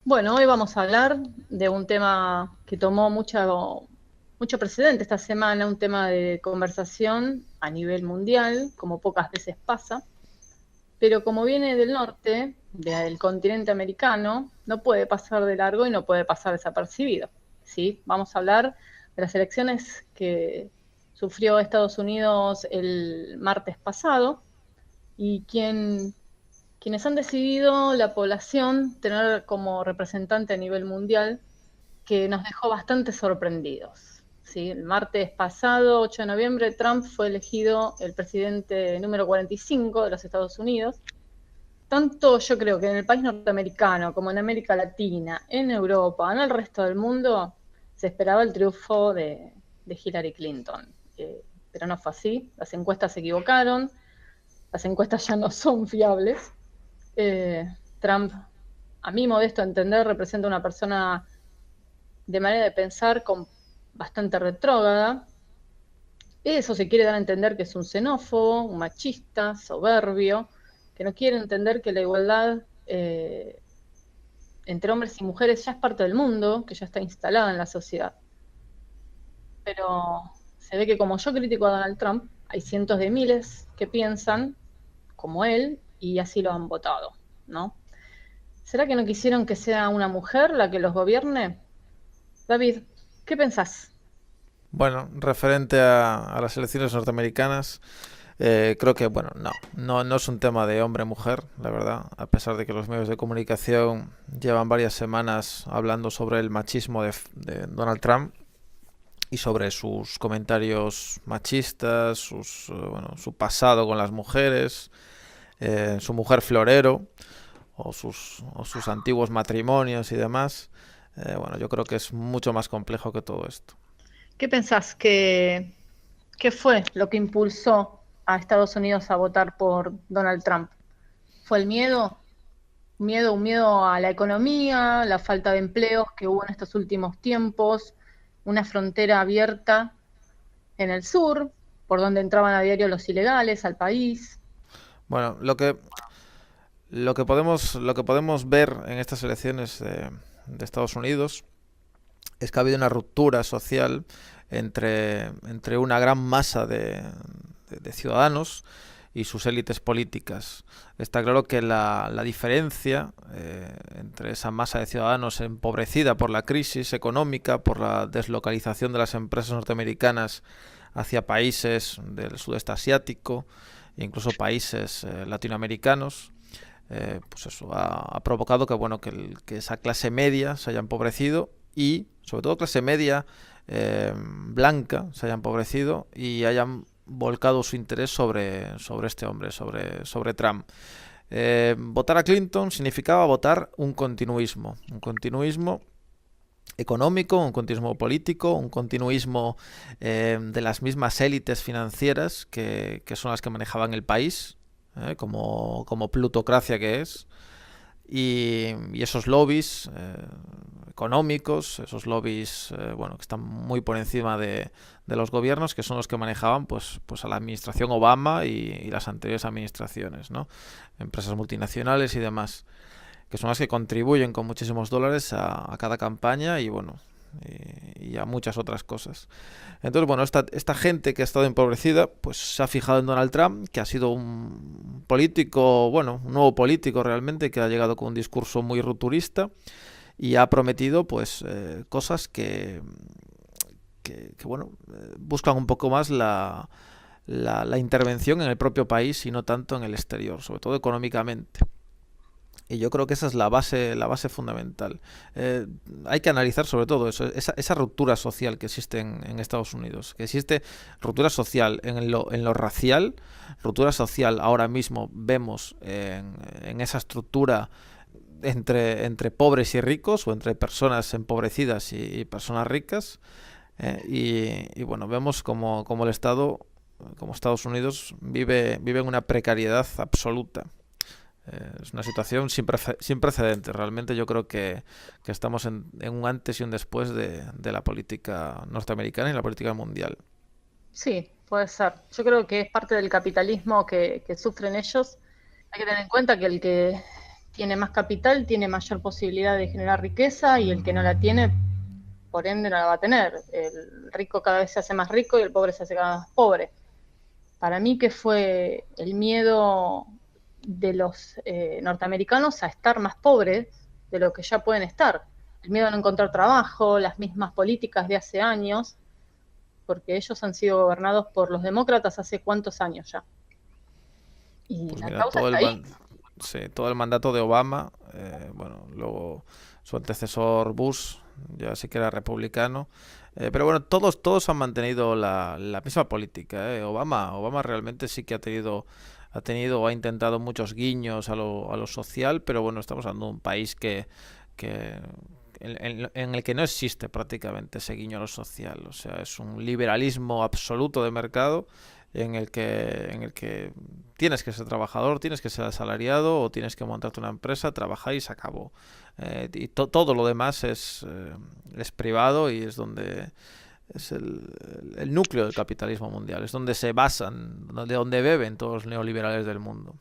Bueno, hoy vamos a hablar de un tema que tomó mucho precedente esta semana, un tema de conversación a nivel mundial, como pocas veces pasa, pero como viene del norte, del continente americano, no puede pasar de largo y no puede pasar desapercibido, ¿sí? Vamos a hablar de las elecciones que sufrió Estados Unidos el martes pasado y quienes han decidido la población tener como representante a nivel mundial, que nos dejó bastante sorprendidos. ¿Sí? El martes pasado, 8 de noviembre, Trump fue elegido el presidente número 45 de los Estados Unidos. Tanto yo creo que en el país norteamericano como en América Latina, en Europa, en el resto del mundo, se esperaba el triunfo de Hillary Clinton. Pero no fue así, las encuestas se equivocaron, las encuestas ya no son fiables. Trump, a mi modesto entender, representa una persona de manera de pensar bastante retrógrada. Eso se quiere dar a entender que es un xenófobo, un machista, soberbio, que no quiere entender que la igualdad entre hombres y mujeres ya es parte del mundo, que ya está instalada en la sociedad. Pero se ve que como yo critico a Donald Trump, hay cientos de miles que piensan como él y así lo han votado, ¿no? ¿Será que no quisieron que sea una mujer la que los gobierne? David, ¿qué pensás? Bueno, referente a las elecciones norteamericanas, creo que, bueno, no es un tema de hombre-mujer, la verdad, a pesar de que los medios de comunicación llevan varias semanas hablando sobre el machismo de Donald Trump y sobre sus comentarios machistas, su pasado con las mujeres, su mujer florero o sus antiguos matrimonios y demás. Bueno, yo creo que es mucho más complejo que todo esto. ¿Qué pensás qué fue lo que impulsó a Estados Unidos a votar por Donald Trump? ¿Fue el miedo? Un miedo a la economía, la falta de empleos que hubo en estos últimos tiempos, una frontera abierta en el sur, por donde entraban a diario los ilegales al país. Bueno, lo que podemos ver en estas elecciones de Estados Unidos es que ha habido una ruptura social entre una gran masa de ciudadanos y sus élites políticas. Está claro que la diferencia entre esa masa de ciudadanos empobrecida por la crisis económica, por la deslocalización de las empresas norteamericanas hacia países del sudeste asiático e incluso países latinoamericanos, pues eso ha provocado que, bueno, que esa clase media se haya empobrecido y sobre todo clase media blanca se haya empobrecido y hayan volcado su interés sobre este hombre, sobre Trump. Votar a Clinton significaba votar un continuismo económico, un continuismo político, un continuismo de las mismas élites financieras que son las que manejaban el país, como plutocracia que es. Y esos lobbies económicos, esos lobbies bueno, que están muy por encima de los gobiernos, que son los que manejaban pues a la administración Obama y las anteriores administraciones, ¿no? Empresas multinacionales y demás, que son las que contribuyen con muchísimos dólares a cada campaña y bueno, y a muchas otras cosas. Entonces, bueno, esta gente que ha estado empobrecida, pues se ha fijado en Donald Trump, que ha sido un político, bueno, un nuevo político realmente, que ha llegado con un discurso muy rupturista y ha prometido, pues, cosas que bueno, buscan un poco más la intervención en el propio país y no tanto en el exterior, sobre todo económicamente. Y yo creo que esa es la base fundamental. Hay que analizar sobre todo eso, esa ruptura social que existe en Estados Unidos. Que existe ruptura social en lo racial, ruptura social ahora mismo vemos en esa estructura entre pobres y ricos, o entre personas empobrecidas y personas ricas. Y bueno, vemos como el Estado, como Estados Unidos, vive en una precariedad absoluta. Es una situación sin precedentes. Realmente yo creo que estamos en un antes y un después de la política norteamericana y la política mundial. Sí, Puede ser. Yo creo que es parte del capitalismo que sufren ellos. Hay que tener en cuenta que el que tiene más capital tiene mayor posibilidad de generar riqueza y el que no la tiene, por ende, no la va a tener. El rico cada vez se hace más rico y el pobre se hace cada vez más pobre. Para mí que fue el miedo de los norteamericanos a estar más pobres de lo que ya pueden estar. El miedo a no encontrar trabajo, las mismas políticas de hace años, porque ellos han sido gobernados por los demócratas hace cuántos años ya. Y Pues la mira, causa está ahí. sí, todo el mandato de Obama, bueno, luego su antecesor Bush, ya sí que era republicano, pero bueno, todos han mantenido la misma política, ¿eh? Obama realmente sí que ha intentado muchos guiños a lo social, pero bueno, estamos hablando de un país que en el que no existe prácticamente ese guiño a lo social, o sea, es un liberalismo absoluto de mercado en el que tienes que ser trabajador, tienes que ser asalariado o tienes que montarte una empresa, trabajar y se acabó. Y todo lo demás es privado y es donde es el núcleo del capitalismo mundial, es donde se basan, de donde beben todos los neoliberales del mundo.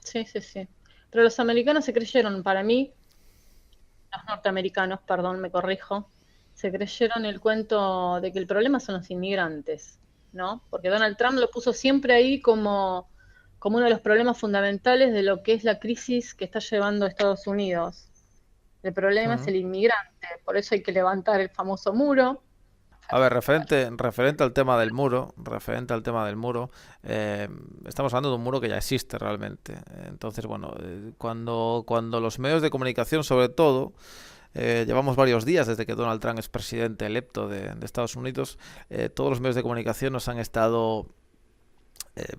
Sí, sí, sí. Pero los americanos se creyeron, para mí, los norteamericanos, perdón, me corrijo, se creyeron el cuento de que el problema son los inmigrantes, ¿no? Porque Donald Trump lo puso siempre ahí como uno de los problemas fundamentales de lo que es la crisis que está llevando Estados Unidos. El problema es Ujú. el inmigrante, por eso hay que levantar el famoso muro. A ver, referente al tema del muro, eh, estamos hablando de un muro que ya existe realmente. Entonces, bueno, cuando los medios de comunicación, sobre todo, llevamos varios días desde que Donald Trump es presidente electo de Estados Unidos, todos los medios de comunicación nos han estado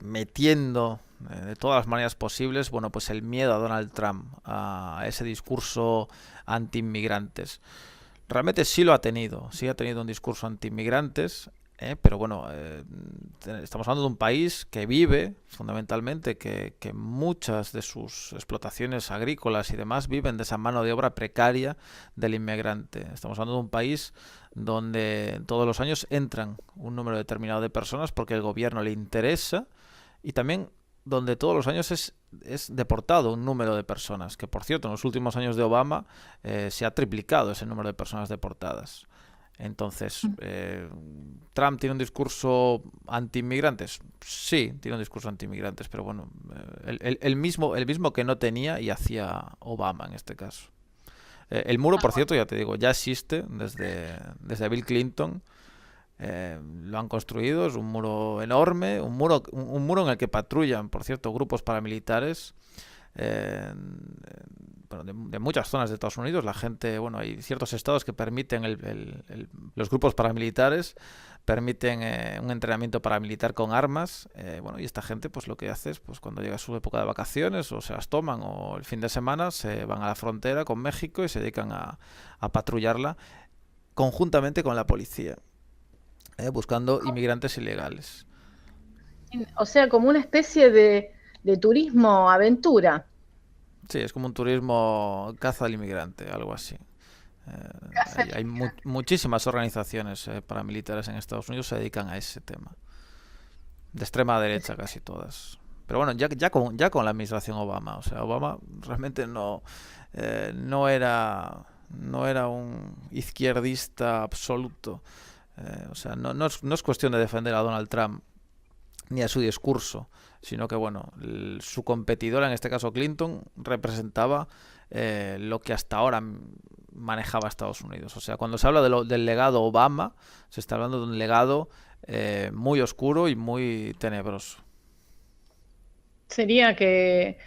metiendo de todas las maneras posibles, bueno, pues el miedo a Donald Trump, a ese discurso anti-inmigrantes. Realmente sí lo ha tenido, sí ha tenido un discurso anti-inmigrantes, pero bueno, estamos hablando de un país que vive, fundamentalmente, que muchas de sus explotaciones agrícolas y demás viven de esa mano de obra precaria del inmigrante. Estamos hablando de un país donde todos los años entran un número determinado de personas porque el gobierno le interesa y también donde todos los años es deportado un número de personas, que por cierto en los últimos años de Obama se ha triplicado ese número de personas deportadas. Entonces, ¿Trump tiene un discurso anti-inmigrantes? Sí, tiene un discurso anti-inmigrantes, pero bueno, el mismo que no tenía y hacía Obama en este caso. El muro, por cierto, ya te digo, ya existe desde Bill Clinton. Lo han construido, es un muro enorme, un muro en el que patrullan, por cierto, grupos paramilitares bueno, de muchas zonas de Estados Unidos. La gente, bueno, hay ciertos estados que permiten los grupos paramilitares, permiten un entrenamiento paramilitar con armas. Bueno, y esta gente, pues lo que hace es, pues cuando llega su época de vacaciones, o se las toman, o el fin de semana, se van a la frontera con México y se dedican a patrullarla conjuntamente con la policía, buscando inmigrantes ilegales. O sea, como una especie de turismo aventura. Sí, es como un turismo caza al inmigrante, algo así. Hay muchísimas organizaciones paramilitares en Estados Unidos que se dedican a ese tema. De extrema derecha casi todas. Pero bueno, ya con la administración Obama. O sea, Obama realmente no era un izquierdista absoluto. O sea, no es cuestión de defender a Donald Trump ni a su discurso, sino que bueno, su competidora, en este caso Clinton, representaba lo que hasta ahora manejaba Estados Unidos. O sea, cuando se habla del legado Obama, se está hablando de un legado muy oscuro y muy tenebroso. Sería que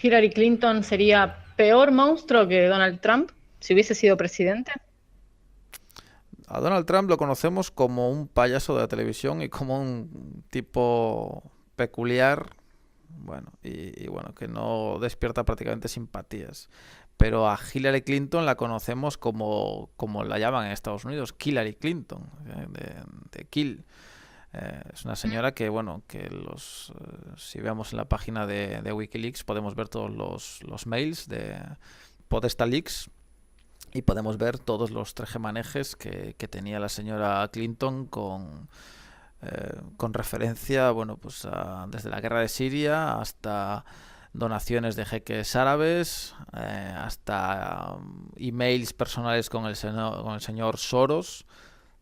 Hillary Clinton sería peor monstruo que Donald Trump si hubiese sido presidente. A Donald Trump lo conocemos como un payaso de la televisión y como un tipo peculiar, bueno, y bueno, que no despierta prácticamente simpatías. Pero a Hillary Clinton la conocemos como la llaman en Estados Unidos, Hillary Clinton, de Kill. Es una señora que, bueno, si vemos en la página de Wikileaks podemos ver todos los mails de Podesta Leaks y podemos ver todos los tejemanejes que tenía la señora Clinton con referencia, bueno, pues desde la guerra de Siria hasta donaciones de jeques árabes, hasta emails personales con el señor Soros,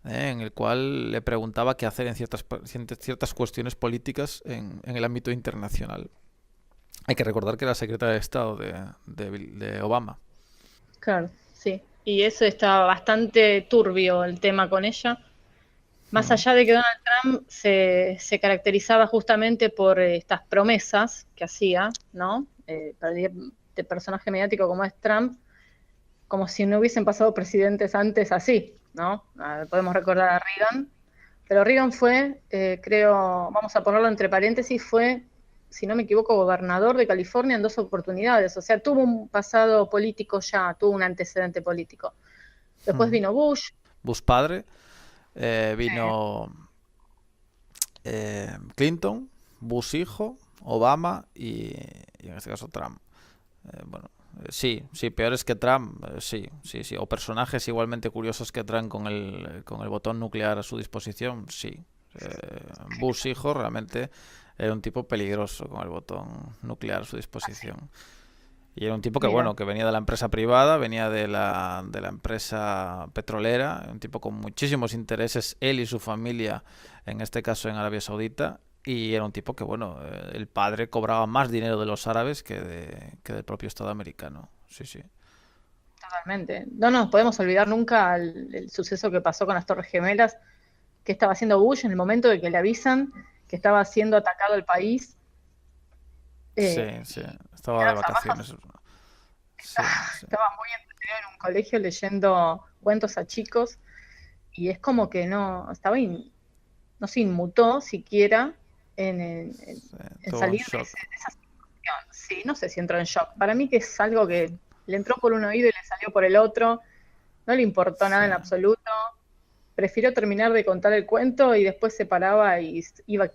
en el cual le preguntaba qué hacer en ciertas cuestiones políticas en el ámbito internacional. Hay que recordar que era secretaria de Estado de Obama. Claro, sí. Y eso está bastante turbio el tema con ella. Más allá de que Donald Trump se caracterizaba justamente por estas promesas que hacía, ¿no? De personaje mediático como es Trump, como si no hubiesen pasado presidentes antes así, ¿no? Podemos recordar a Reagan, pero Reagan fue, creo, vamos a ponerlo entre paréntesis, fue, si no me equivoco, gobernador de California en 2 oportunidades, o sea, tuvo un pasado político ya, tuvo un antecedente político. Después vino Bush. Bush padre, vino Clinton, Bush hijo, Obama y en este caso Trump. Bueno, sí, peores que Trump, sí, o personajes igualmente curiosos que Trump con el botón nuclear a su disposición, sí. Bush hijo realmente era un tipo peligroso con el botón nuclear a su disposición. Y era un tipo que, Mira. bueno, que venía de la empresa privada, venía de la empresa petrolera, un tipo con muchísimos intereses, él y su familia, en este caso en Arabia Saudita, y era un tipo que, bueno, el padre cobraba más dinero de los árabes que del propio Estado americano. Sí, sí. Totalmente. No nos podemos olvidar nunca el suceso que pasó con las Torres Gemelas, que estaba haciendo Bush en el momento de que le avisan que estaba siendo atacado el país. Sí, estaba de vacaciones. Sí, sí. Estaba muy entretenido en un colegio leyendo cuentos a chicos y es como que no se inmutó siquiera en Todo un salir de shock. esa situación. Sí, no sé si entró en shock. Para mí que es algo que le entró por un oído y le salió por el otro. No le importó nada Sí. en absoluto. Prefirió terminar de contar el cuento y después se paraba y iba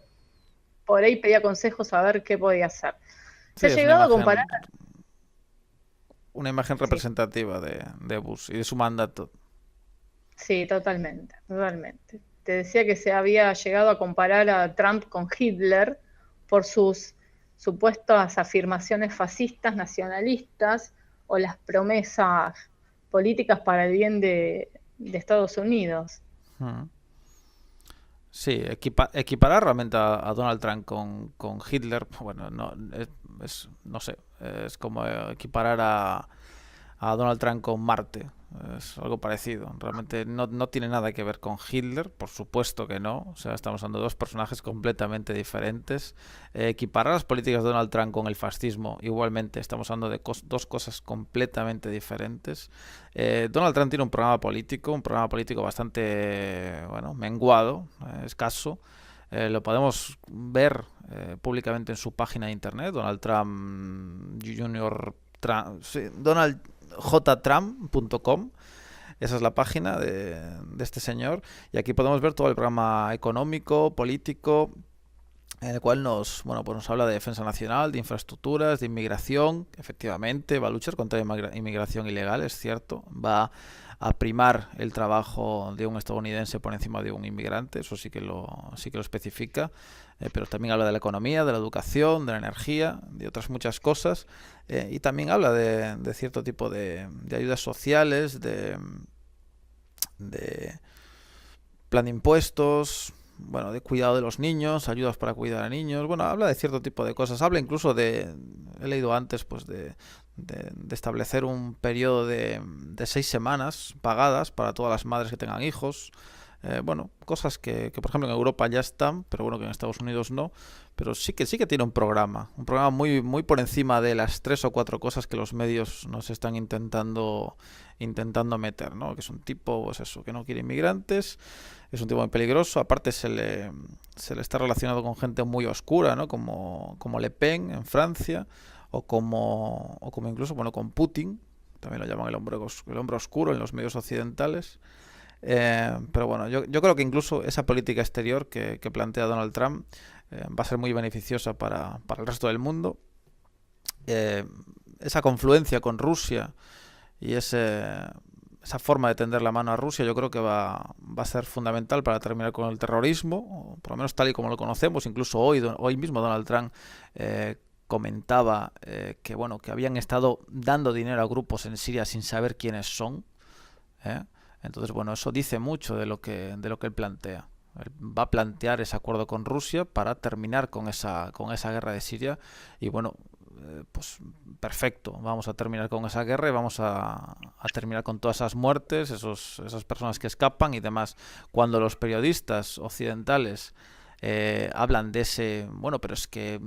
por ahí, pedía consejos a ver qué podía hacer. Se Sí, ha es llegado a comparar. una imagen Sí, representativa de Bush y de su mandato. sí, totalmente, totalmente. Te decía que se había llegado a comparar a Trump con Hitler por sus supuestas afirmaciones fascistas, nacionalistas o las promesas políticas para el bien de Estados Unidos. Mm. Sí, equiparar realmente a Donald Trump con Hitler, bueno, no, no sé, es como equiparar a Donald Trump con Marte. Es algo parecido. Realmente no tiene nada que ver con Hitler, por supuesto que no. O sea, estamos hablando de dos personajes completamente diferentes. Equiparar las políticas de Donald Trump con el fascismo, igualmente, estamos hablando de dos cosas completamente diferentes. Donald Trump tiene un programa político bastante, bueno, menguado, escaso. Lo podemos ver públicamente en su página de internet, Donald Trump Jr. Sí, donaldjtrump.com. Esa es la página de este señor. Y aquí podemos ver todo el programa económico, político, en el cual nos habla de defensa nacional, de infraestructuras, de inmigración. Efectivamente, va a luchar contra la inmigración ilegal, es cierto. Va a primar el trabajo de un estadounidense por encima de un inmigrante, eso sí que lo especifica. Pero también habla de la economía, de la educación, de la energía, de otras muchas cosas. Y también habla de cierto tipo de ayudas sociales, de plan de impuestos, bueno, de cuidado de los niños, ayudas para cuidar a niños. Bueno, habla de cierto tipo de cosas. Habla incluso he leído antes, pues de establecer un periodo de 6 semanas pagadas para todas las madres que tengan hijos. Bueno, cosas que por ejemplo en Europa ya están, pero bueno, que en Estados Unidos no. Pero sí que tiene un programa muy, muy por encima de las 3 o 4 cosas que los medios nos están intentando meter, ¿no? Que es un tipo, pues eso, que no quiere inmigrantes, es un tipo muy peligroso. Aparte se le está relacionado con gente muy oscura, ¿no? Como Le Pen en Francia, o como incluso, bueno, con Putin, también lo llaman el hombre oscuro en los medios occidentales. Pero bueno, yo creo que incluso esa política exterior que plantea Donald Trump va a ser muy beneficiosa para el resto del mundo. Esa confluencia con Rusia y esa esa forma de tender la mano a Rusia yo creo que va a ser fundamental para terminar con el terrorismo, o por lo menos tal y como lo conocemos. Incluso hoy mismo Donald Trump comentaba que bueno, que habían estado dando dinero a grupos en Siria sin saber quiénes son. Entonces, bueno, eso dice mucho de lo que él plantea. Él va a plantear ese acuerdo con Rusia para terminar con esa guerra de Siria. Y bueno, pues perfecto, vamos a terminar con esa guerra y vamos a terminar con todas esas muertes, esas personas que escapan y demás. Cuando los periodistas occidentales hablan de ese, bueno, pero es que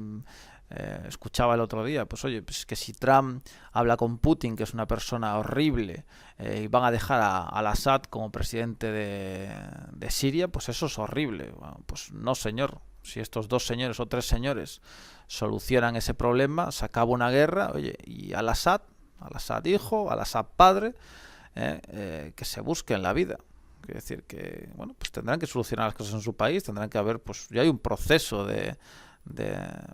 escuchaba el otro día, pues oye, pues que si Trump habla con Putin, que es una persona horrible, y van a dejar al Assad como presidente de Siria, pues eso es horrible. Bueno, pues no, señor. Si estos 2 señores o 3 señores solucionan ese problema, se acaba una guerra, oye, y al Assad hijo, al Assad padre, que se busque en la vida. Quiero decir que, bueno, pues tendrán que solucionar las cosas en su país, tendrán que haber, pues ya hay un proceso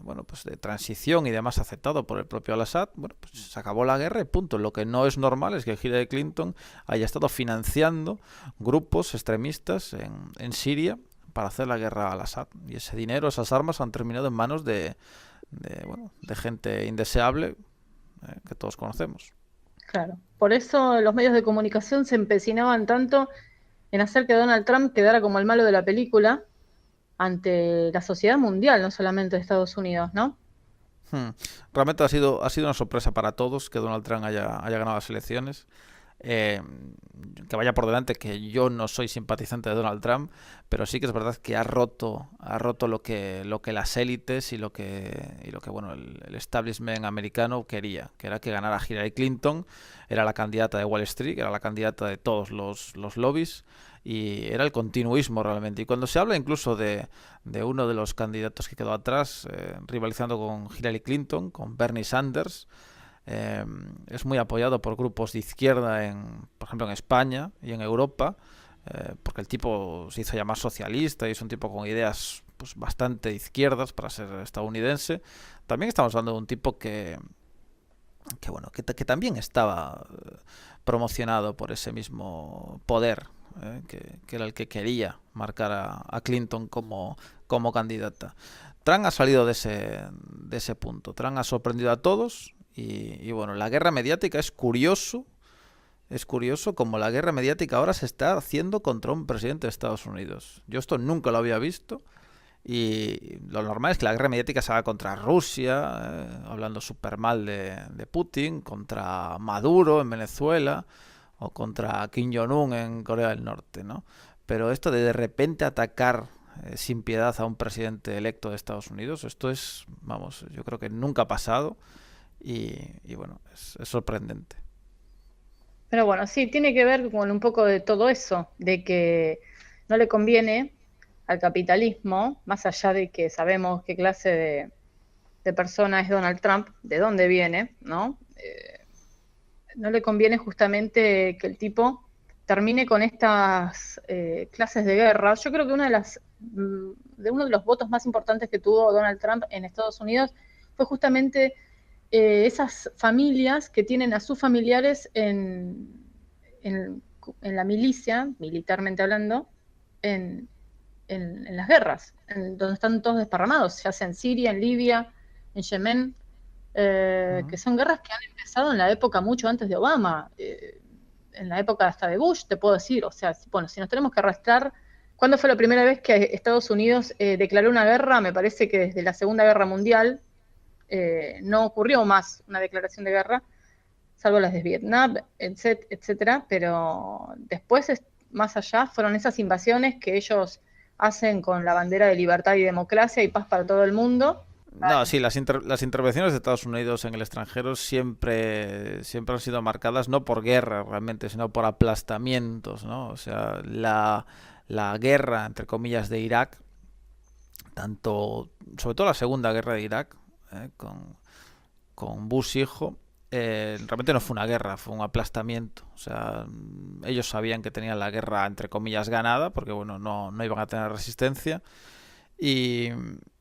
bueno, pues de transición y demás aceptado por el propio Al-Assad. Bueno, pues se acabó la guerra y punto. Lo que no es normal es que Hillary Clinton haya estado financiando grupos extremistas en Siria para hacer la guerra al Assad, y ese dinero, esas armas han terminado en manos bueno, de gente indeseable que todos conocemos. Claro. Por eso los medios de comunicación se empecinaban tanto en hacer que Donald Trump quedara como el malo de la película ante la sociedad mundial, no solamente de Estados Unidos, ¿no? Realmente ha sido una sorpresa para todos que Donald Trump haya ganado las elecciones. Que vaya por delante que yo no soy simpatizante de Donald Trump, pero sí que es verdad que ha roto lo que las élites y lo que bueno, el establishment americano quería, que era que ganara Hillary Clinton. Era la candidata de Wall Street, era la candidata de todos los lobbies, y era el continuismo realmente. Y cuando se habla incluso de uno de los candidatos que quedó atrás, rivalizando con Hillary Clinton, con Bernie Sanders, es muy apoyado por grupos de izquierda, por ejemplo en España y en Europa, porque el tipo se hizo llamar socialista y es un tipo con ideas pues bastante izquierdas para ser estadounidense. También estamos hablando de un tipo que bueno, que también estaba promocionado por ese mismo poder, que era el que quería marcar a Clinton como candidata. Trump ha salido de ese punto. Trump ha sorprendido a todos. Y bueno, la guerra mediática es curioso como la guerra mediática ahora se está haciendo contra un presidente de Estados Unidos. Yo esto nunca lo había visto, y lo normal es que la guerra mediática se haga contra Rusia, hablando súper mal de Putin, contra Maduro en Venezuela o contra Kim Jong-un en Corea del Norte, ¿no? Pero esto de repente atacar sin piedad a un presidente electo de Estados Unidos, esto es, vamos, yo creo que nunca ha pasado. Y bueno, es sorprendente. Pero bueno, sí, tiene que ver con un poco de todo eso, de que no le conviene al capitalismo, más allá de que sabemos qué clase de persona es Donald Trump, de dónde viene, ¿no? No le conviene justamente que el tipo termine con estas clases de guerra. Yo creo que uno de los votos más importantes que tuvo Donald Trump en Estados Unidos fue justamente esas familias que tienen a sus familiares en la milicia, militarmente hablando, en las guerras, donde están todos desparramados, ya sea en Siria, en Libia, en Yemen, que son guerras que han empezado en la época mucho antes de Obama, en la época hasta de Bush, te puedo decir. O sea, bueno, si nos tenemos que arrastrar, ¿cuándo fue la primera vez que Estados Unidos declaró una guerra? Me parece que desde la Segunda Guerra Mundial no ocurrió más una declaración de guerra, salvo las de Vietnam, etcétera, pero después, más allá, fueron esas invasiones que ellos hacen con la bandera de libertad y democracia y paz para todo el mundo. No, sí, las intervenciones de Estados Unidos en el extranjero siempre han sido marcadas no por guerra realmente, sino por aplastamientos, ¿no? O sea, la guerra, entre comillas, de Irak, sobre todo la Segunda Guerra de Irak, con Bush hijo, realmente no fue una guerra, fue un aplastamiento. O sea, ellos sabían que tenían la guerra, entre comillas, ganada, porque bueno, no iban a tener resistencia. Y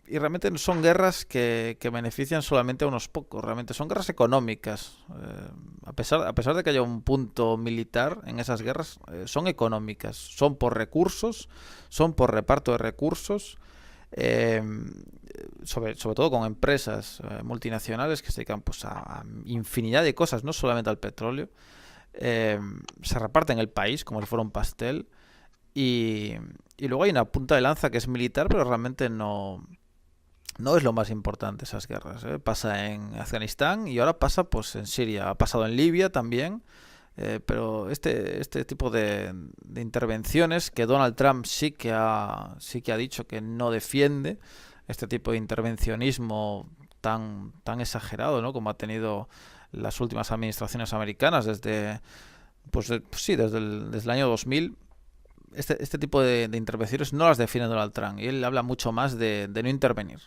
y realmente no son guerras que benefician solamente a unos pocos, realmente son guerras económicas. A pesar de que haya un punto militar en esas guerras, son económicas, son por recursos, son por reparto de recursos, eh, sobre todo con empresas multinacionales que se dedican pues, a infinidad de cosas, no solamente al petróleo. Se reparten el país como si fuera un pastel y, y luego hay una punta de lanza que es militar, pero realmente no es lo más importante esas guerras, ¿eh? Pasa en Afganistán y ahora pasa pues en Siria, ha pasado en Libia también, pero este tipo de intervenciones que Donald Trump sí que ha dicho que no defiende, este tipo de intervencionismo tan exagerado, ¿no? Como ha tenido las últimas administraciones americanas pues sí, desde el año 2000. Este tipo de intervenciones no las defiende Donald Trump y él habla mucho más de no intervenir,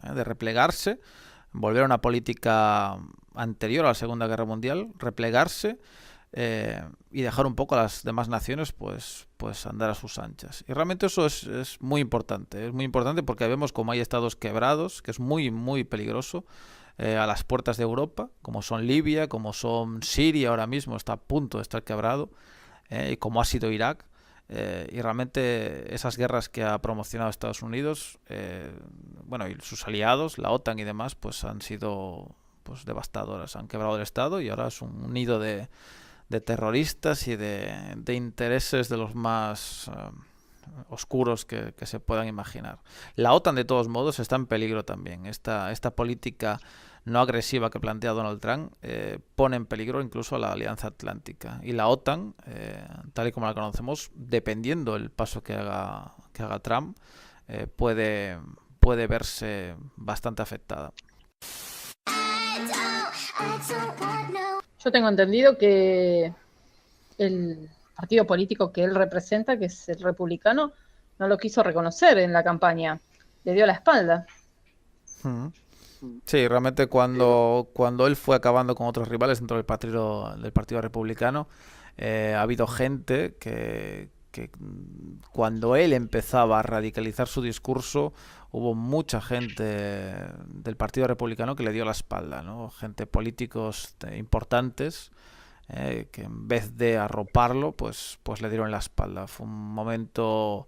de replegarse, volver a una política anterior a la Segunda Guerra Mundial, replegarse y dejar un poco a las demás naciones pues andar a sus anchas. Y realmente eso es muy importante porque vemos como hay estados quebrados, que es muy, muy peligroso, a las puertas de Europa, como son Libia, como son Siria ahora mismo, está a punto de estar quebrado, y como ha sido Irak. Y realmente esas guerras que ha promocionado Estados Unidos, bueno, y sus aliados, la OTAN y demás, pues han sido pues devastadoras, han quebrado el Estado y ahora es un nido de terroristas y de intereses de los más oscuros que se puedan imaginar. La OTAN de todos modos está en peligro también. Esta política no agresiva que plantea Donald Trump pone en peligro incluso a la Alianza Atlántica. Y la OTAN, tal y como la conocemos, dependiendo del paso que haga Trump, puede verse bastante afectada. Yo tengo entendido que el partido político que él representa, que es el republicano, no lo quiso reconocer en la campaña, le dio la espalda. Sí, realmente cuando él fue acabando con otros rivales dentro del Partido Republicano, ha habido gente que cuando él empezaba a radicalizar su discurso, hubo mucha gente del Partido Republicano que le dio la espalda, ¿no? Gente, políticos importantes, que en vez de arroparlo, pues le dieron la espalda. Fue un momento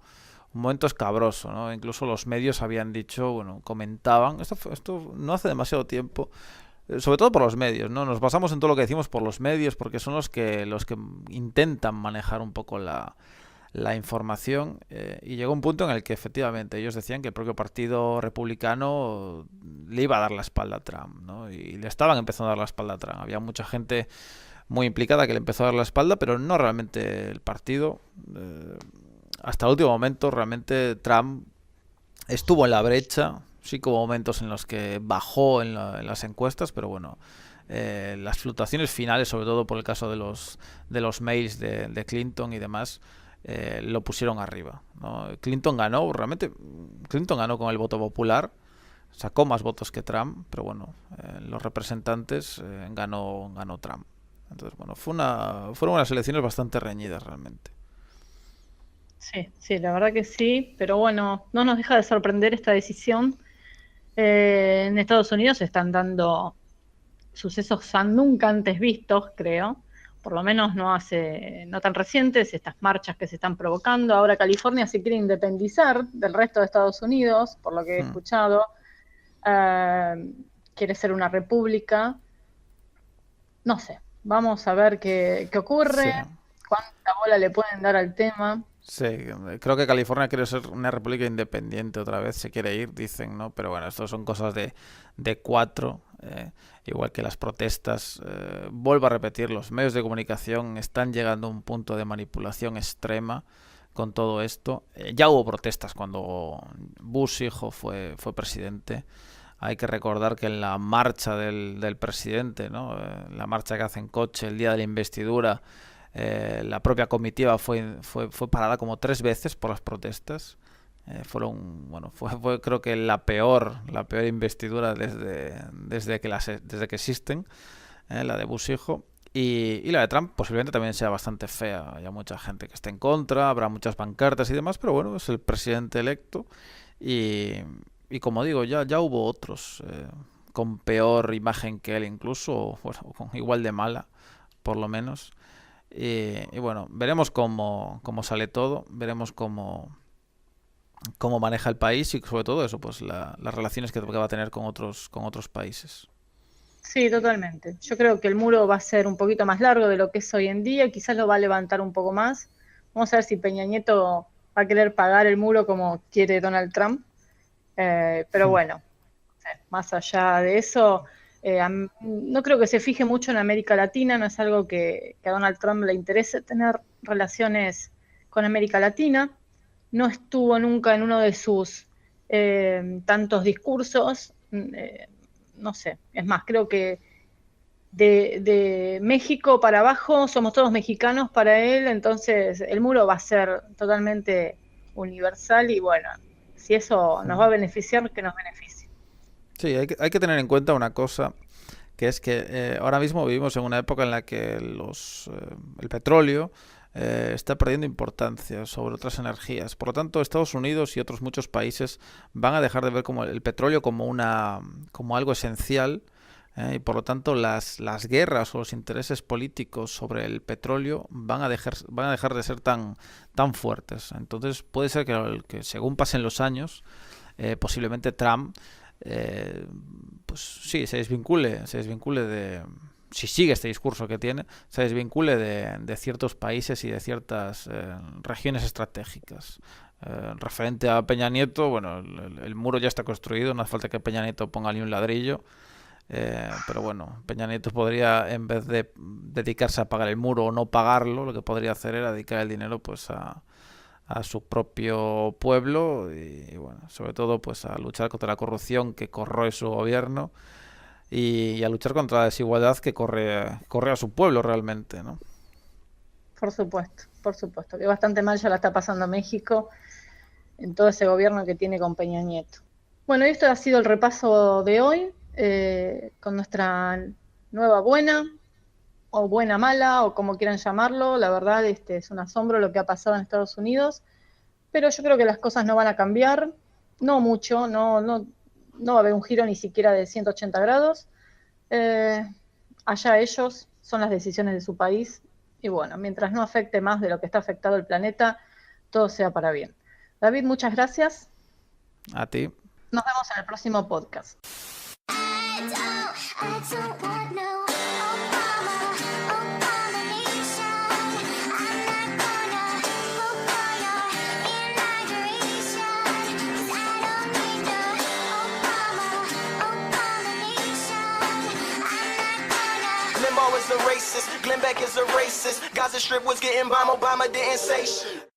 escabroso, ¿no? Incluso los medios habían dicho, bueno, comentaban, esto no hace demasiado tiempo, sobre todo por los medios, ¿no? Nos basamos en todo lo que decimos por los medios porque son los que intentan manejar un poco la información, y llegó un punto en el que efectivamente ellos decían que el propio Partido Republicano le iba a dar la espalda a Trump, ¿no? Y le estaban empezando a dar la espalda a Trump. Había mucha gente muy implicada que le empezó a dar la espalda, pero no realmente el partido. Hasta el último momento realmente Trump estuvo en la brecha. Sí que hubo momentos en los que bajó en las encuestas, pero bueno, las fluctuaciones finales, sobre todo por el caso de los mails de Clinton y demás, lo pusieron arriba, ¿no? Clinton ganó con el voto popular, sacó más votos que Trump, pero bueno, los representantes, ganó Trump. Entonces, bueno, fueron unas elecciones bastante reñidas realmente. Sí, la verdad que sí, pero bueno, no nos deja de sorprender esta decisión. En Estados Unidos se están dando sucesos nunca antes vistos, creo, por lo menos no tan recientes, estas marchas que se están provocando. Ahora California se quiere independizar del resto de Estados Unidos, por lo que he escuchado. Quiere ser una república. No sé, vamos a ver qué ocurre, Sí. cuánta bola le pueden dar al tema. Sí, creo que California quiere ser una república independiente otra vez, se quiere ir, dicen, ¿no? Pero bueno, esto son cosas de cuatro, igual que las protestas. Vuelvo a repetir, los medios de comunicación están llegando a un punto de manipulación extrema con todo esto. Ya hubo protestas cuando Bush hijo fue presidente. Hay que recordar que en la marcha del presidente, ¿no? La marcha que hace en coche el día de la investidura, la propia comitiva fue parada como 3 veces por las protestas. Fue creo que la peor investidura desde que existen, la de Bush hijo. Y la de Trump posiblemente también sea bastante fea. Hay mucha gente que esté en contra, habrá muchas pancartas y demás, pero bueno, es el presidente electo y, y como digo, ya hubo otros con peor imagen que él incluso, bueno, con igual de mala, por lo menos. Y bueno, veremos cómo sale todo, veremos cómo maneja el país y sobre todo eso, pues las relaciones que va a tener con otros países. Sí, totalmente. Yo creo que el muro va a ser un poquito más largo de lo que es hoy en día, quizás lo va a levantar un poco más. Vamos a ver si Peña Nieto va a querer pagar el muro como quiere Donald Trump. Pero bueno, más allá de eso, no creo que se fije mucho en América Latina, no es algo que a Donald Trump le interese tener relaciones con América Latina. No estuvo nunca en uno de sus tantos discursos. No sé, es más, creo que de México para abajo somos todos mexicanos para él, entonces el muro va a ser totalmente universal y bueno, si eso nos va a beneficiar, que nos beneficie. Sí, hay que tener en cuenta una cosa, que es que ahora mismo vivimos en una época en la que el petróleo está perdiendo importancia sobre otras energías. Por lo tanto, Estados Unidos y otros muchos países van a dejar de ver como el petróleo como algo esencial. Y por lo tanto las guerras o los intereses políticos sobre el petróleo van a dejar de ser tan fuertes. Entonces puede ser que según pasen los años, posiblemente Trump pues sí, se desvincule si sigue este discurso que tiene, se desvincule de ciertos países y de ciertas regiones estratégicas. Referente a Peña Nieto, bueno, el muro ya está construido, no hace falta que Peña Nieto ponga ni un ladrillo. Pero bueno, Peña Nieto podría, en vez de dedicarse a pagar el muro o no pagarlo, lo que podría hacer era dedicar el dinero pues a su propio pueblo y bueno, sobre todo pues a luchar contra la corrupción que corroe su gobierno y a luchar contra la desigualdad que corre a su pueblo realmente, ¿no? Por supuesto, que bastante mal ya la está pasando México en todo ese gobierno que tiene con Peña Nieto. Bueno, esto ha sido el repaso de hoy con nuestra nueva buena o buena mala o como quieran llamarlo. La verdad es un asombro lo que ha pasado en Estados Unidos, pero yo creo que las cosas no van a cambiar, no mucho, no va a haber un giro ni siquiera de 180 grados. Allá ellos, son las decisiones de su país y bueno, mientras no afecte más de lo que está afectado el planeta, todo sea para bien. David, muchas gracias. A ti. Nos vemos en el próximo podcast. Limbaugh is a racist, Glenn Beck is a racist. Gaza Strip was getting bombed, Obama didn't say shit.